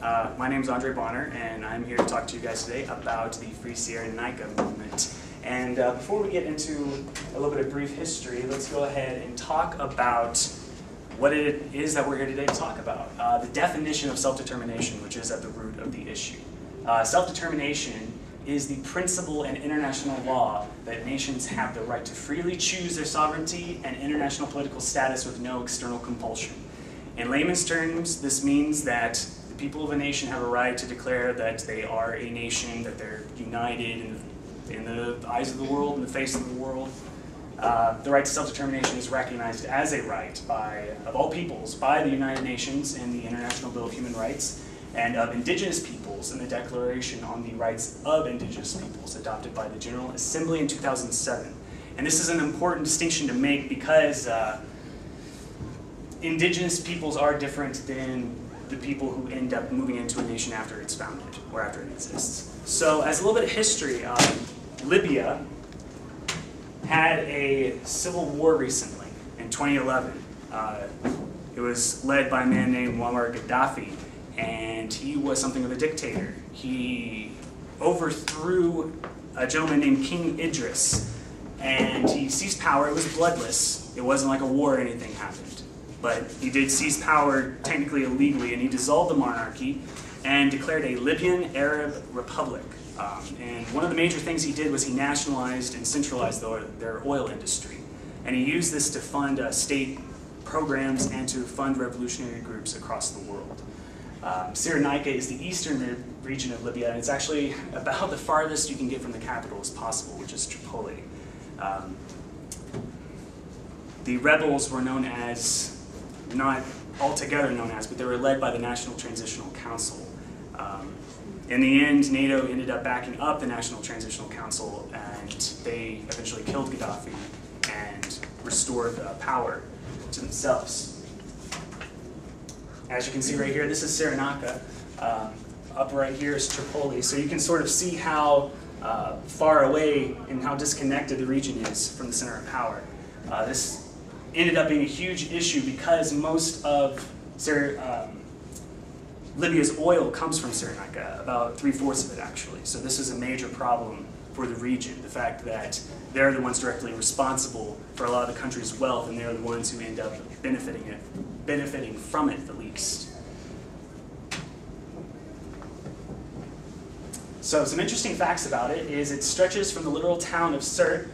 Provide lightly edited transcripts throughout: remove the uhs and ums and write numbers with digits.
My name is Andre Bonner, and I'm here to talk to you guys today about the Free Cyrenaica movement. And before we get into a little bit of brief history, let's go ahead and talk about what it is that we're here today to talk about. The definition of self-determination, which is at the root of the issue. Self-determination is the principle in international law that nations have the right to freely choose their sovereignty and international political status with no external compulsion. In layman's terms, this means that the people of a nation have a right to declare that they are a nation, that they're united in the eyes of the world, in the face of the world. The right to self-determination is recognized as a right of all peoples by the United Nations in the International Bill of Human Rights, and of indigenous peoples in the Declaration on the Rights of Indigenous Peoples, adopted by the General Assembly in 2007. And this is an important distinction to make because indigenous peoples are different than the people who end up moving into a nation after it's founded, or after it exists. So as a little bit of history, Libya had a civil war recently in 2011. It was led by a man named Muammar Gaddafi, and he was something of a dictator. He overthrew a gentleman named King Idris, and he seized power. It was bloodless. It wasn't like a war or anything happened. But he did seize power technically illegally, and he dissolved the monarchy and declared a Libyan Arab Republic. And one of the major things he did was he nationalized and centralized their oil industry. And he used this to fund state programs and to fund revolutionary groups across the world. Cyrenaica is the eastern region of Libya, and it's actually about the farthest you can get from the capital as possible, which is Tripoli. The rebels were known as, not altogether known as, but they were led by the National Transitional Council. In the end, NATO ended up backing up the National Transitional Council, and they eventually killed Gaddafi and restored power to themselves. As you can see right here, this is Cyrenaica. Up right here is Tripoli. So you can sort of see how far away and how disconnected the region is from the center of power. This ended up being a huge issue because most of Libya's oil comes from Cyrenaica, about 3/4 of it actually. So this is a major problem for the region, the fact that they're the ones directly responsible for a lot of the country's wealth, and they're the ones who end up benefiting from it the least. So some interesting facts about it is it stretches from the literal town of Sirte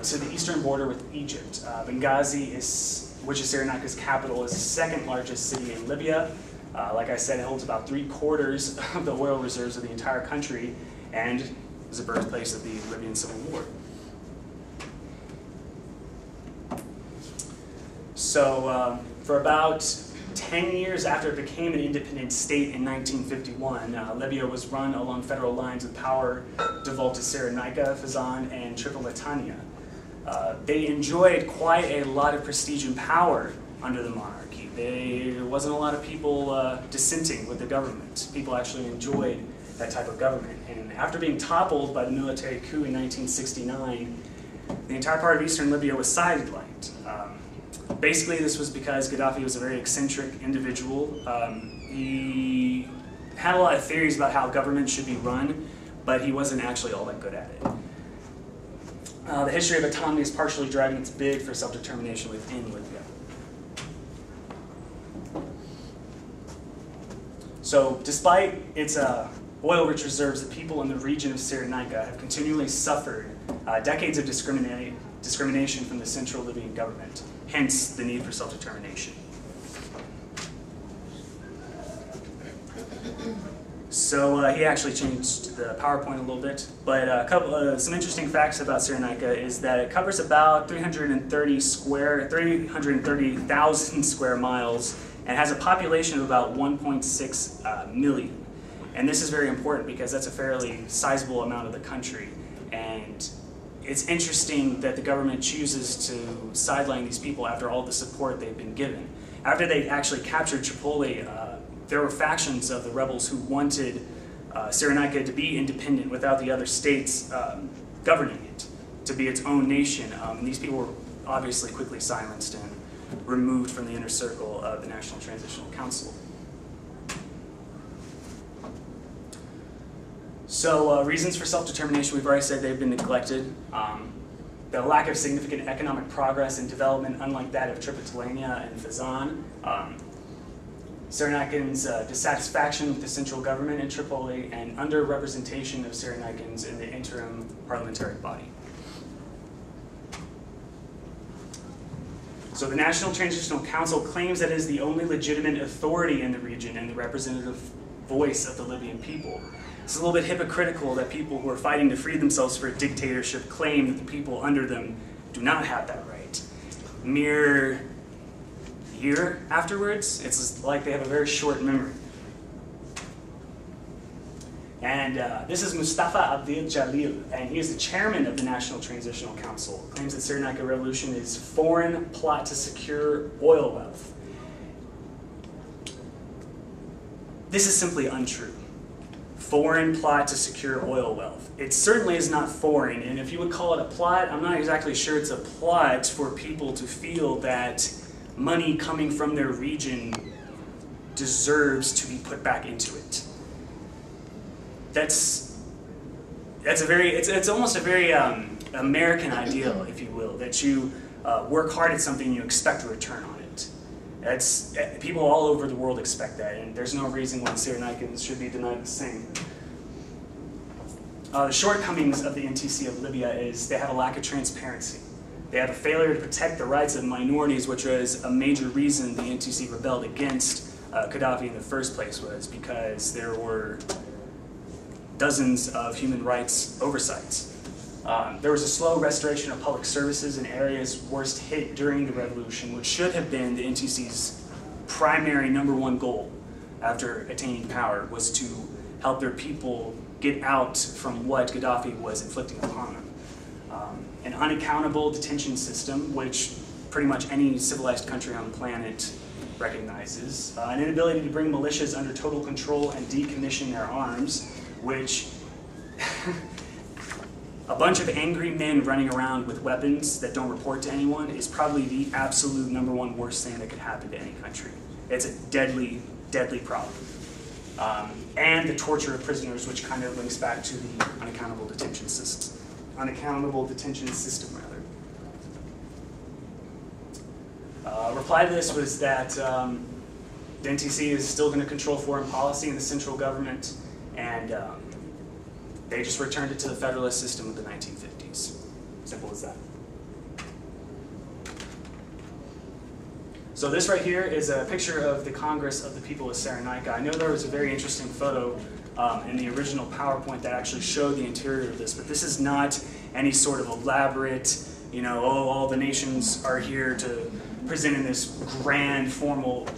to the eastern border with Egypt. Benghazi, which is Cyrenaica's capital, is the second largest city in Libya. Like I said, it holds about 3/4 of the oil reserves of the entire country, and is the birthplace of the Libyan Civil War. So for about 10 years after it became an independent state in 1951, Libya was run along federal lines with power devolved to Cyrenaica, Hasan, and Tripolitania. They enjoyed quite a lot of prestige and power under the monarchy. There wasn't a lot of people dissenting with the government. People actually enjoyed that type of government. And after being toppled by the military coup in 1969, the entire part of eastern Libya was sidelined. Basically, this was because Gaddafi was a very eccentric individual. He had a lot of theories about how government should be run, but he wasn't actually all that good at it. The history of autonomy is partially driving its bid for self-determination within Libya. So, despite its oil-rich reserves, the people in the region of Cyrenaica have continually suffered decades of discrimination from the central Libyan government, hence the need for self-determination. So he actually changed the PowerPoint a little bit, but some interesting facts about Cyrenaica is that it covers about 330,000 square miles and has a population of about 1.6 million. And this is very important because that's a fairly sizable amount of the country. And it's interesting that the government chooses to sideline these people after all the support they've been given. After they actually captured Tripoli, there were factions of the rebels who wanted Cyrenaica to be independent without the other states governing it, to be its own nation. And these people were obviously quickly silenced and removed from the inner circle of the National Transitional Council. So reasons for self-determination, we've already said they've been neglected. The lack of significant economic progress and development, unlike that of Tripolitania and Hasan. Cyrenaicans' dissatisfaction with the central government in Tripoli, and underrepresentation of Cyrenaicans in the interim parliamentary body. So the National Transitional Council claims that it is the only legitimate authority in the region and the representative voice of the Libyan people. It's a little bit hypocritical that people who are fighting to free themselves from a dictatorship claim that the people under them do not have that right. Mere year afterwards, it's like they have a very short memory. And this is Mustafa Abdel Jalil, and he is the chairman of the National Transitional Council. Claims that Cyrenaica revolution is foreign plot to secure oil wealth. This is simply untrue. Foreign plot to secure oil wealth. It certainly is not foreign, and if you would call it a plot, I'm not exactly sure it's a plot for people to feel that money coming from their region deserves to be put back into it. It's almost a very American ideal, if you will, that you work hard at something and you expect a return on it. People all over the world expect that, and there's no reason why Cyrenaicans should be denied the same. The shortcomings of the NTC of Libya is they have a lack of transparency. They have a failure to protect the rights of minorities, which was a major reason the NTC rebelled against Gaddafi in the first place, was because there were dozens of human rights oversights. There was a slow restoration of public services in areas worst hit during the revolution, which should have been the NTC's primary #1 goal after attaining power, was to help their people get out from what Gaddafi was inflicting upon them. An unaccountable detention system, which pretty much any civilized country on the planet recognizes. An inability to bring militias under total control and decommission their arms, which a bunch of angry men running around with weapons that don't report to anyone is probably the absolute #1 worst thing that could happen to any country. It's a deadly, deadly problem. And the torture of prisoners, which kind of links back to the unaccountable detention system. Reply to this was that the NTC is still going to control foreign policy in the central government, and they just returned it to the federalist system of the 1950s. Simple as that. So this right here is a picture of the Congress of the People of Cyrenaica. I know there was a very interesting photo in the original PowerPoint that actually showed the interior of this, but this is not any sort of elaborate, all the nations are here to present in this grand formal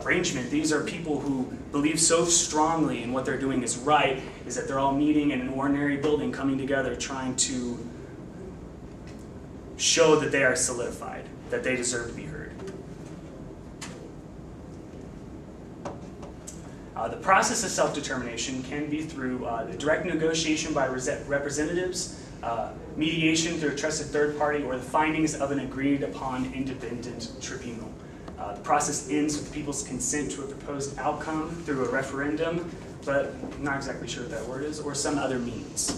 arrangement. These are people who believe so strongly in what they're doing is right, is that they're all meeting in an ordinary building, coming together, trying to show that they are solidified, that they deserve to be heard. The process of self-determination can be through the direct negotiation by representatives, mediation through a trusted third party, or the findings of an agreed upon independent tribunal. The process ends with the people's consent to a proposed outcome through a referendum, but I'm not exactly sure what that word is, or some other means.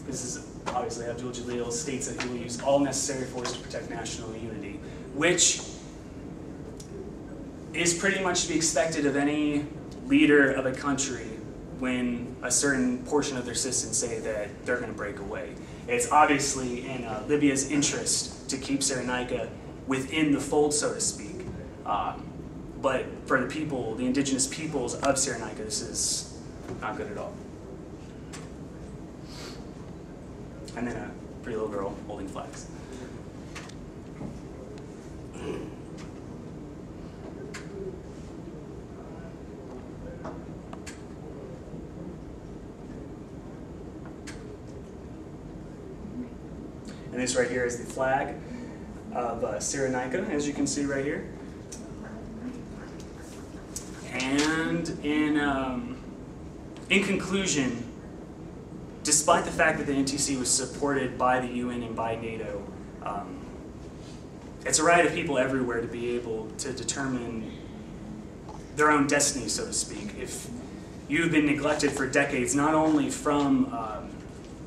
This is obviously Abdul Jalil states that he will use all necessary force to protect national unity, which is pretty much to be expected of any leader of a country when a certain portion of their citizens say that they're going to break away. It's obviously in Libya's interest to keep Cyrenaica within the fold, so to speak. But for the people, the indigenous peoples of Cyrenaica, this is not good at all. And then a pretty little girl holding flags. And this right here is the flag of Cyrenaica, as you can see right here. And in conclusion, despite the fact that the NTC was supported by the UN and by NATO, it's a right of people everywhere to be able to determine their own destiny, so to speak. If you've been neglected for decades, not only from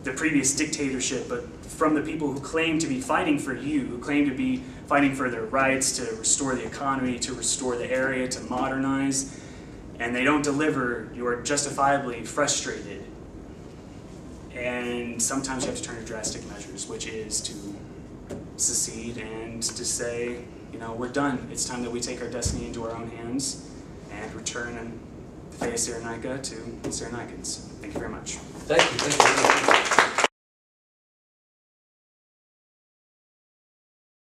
the previous dictatorship, but from the people who claim to be fighting for you, who claim to be fighting for their rights, to restore the economy, to restore the area, to modernize, and they don't deliver, you are justifiably frustrated. And sometimes you have to turn to drastic measures, which is to secede and to say, you know, we're done. It's time that we take our destiny into our own hands and return the Faith of Cyrenaica to Cyrenaicans. Thank you very much. Thank you. Thank you.